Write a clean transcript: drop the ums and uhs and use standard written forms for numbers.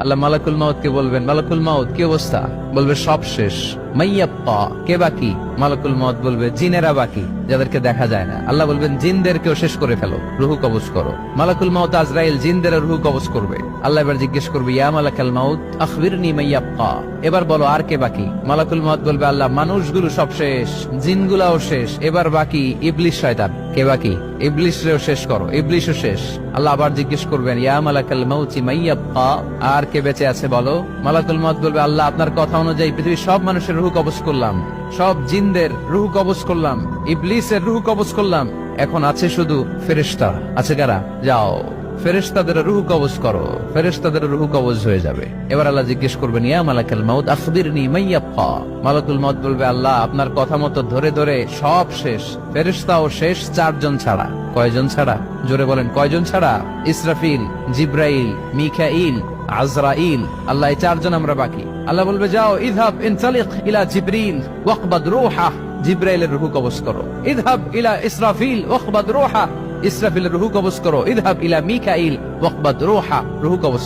আল্লাহ মালাকুল মাউত কে বলবেন, মালাকুল মাউত কি অবস্থা? বলবে সব শেষ। মাইয়াব্বা, কে বাকি? মালাকুল মাউত বলবে জিনেরা বাকি, যাদেরকে দেখা যায় না। আল্লাহ বলবেন জিনদেরকেও শেষ করে ফেলো, রুহু কবজ করো। মালাকুল মাউত আজরাইল জিনদের রুহু কবজ করবে। আল্লাহ এবার জিজ্ঞেস করবে, ইয়া মালাকাল মাউত আখবিরনি মাইয়াব্বা, এবার বলো আর কে বাকি? মালাকুল মাউত বলবে, আল্লাহ মানুষগুলো সব শেষ, জিনগুলাও শেষ, এবার বাকি ইবলিস শয়তান। কে বাকি? ইবলিসরেও শেষ করো, ইবলিসও শেষ। আল্লাহ আবার জিজ্ঞেস করবেন, ইয়া মালাকাল মাউতি মাইয়াব্বা, আর কে বেঁচে আছে বলো? মালাকুল মাউত বলবে, আল্লাহ আপনার কথা অনুযায়ী পৃথিবীর সব মানুষের রুহু কবজ করলাম, সব জিনদের রুহু কবজ করলাম, ইবলিসের রুহু কবজ করলাম, এখন আছে শুধু ফেরেশতা। আছে কারা? যাও ফেরেশতাদের রুহু কবজ করো। ফেরেশতাদের রুহু কবজ হয়ে যাবে। এবার আল্লাহ জিজ্ঞেস করবেন, ইয়া মালাকাল মাউত আখবিরনি মাইয়াব্বা। মালাকুল মাউত বলবে, আল্লাহ আপনার কথা মতো ধরে ধরে সব শেষ, ফেরেশতাও শেষ, 4 জন ছাড়া। কয়জন ছাড়া? জোরে বলেন, কয়জন ছাড়া? ইসরাফিল, জিব্রাইল, মিকাইল, আজরাইল। আল্লাহ এই 4 জন আমরা বাকি। আল্লাহ বলবে, যাও ইযহাব ইনতালিক ইলা জিবরিল ওয়াকবাদ রূহা, জিব্রাইলের রুহু কবজ করো। ইযহাব ইলা ইসরাফিল ওয়াকবাদ রূহা, ইসরাফিলের রুহু কবজ করো। ইযহাব ইলা মিকাইল ওয়াকবাদ রূহা, রুহু কবজ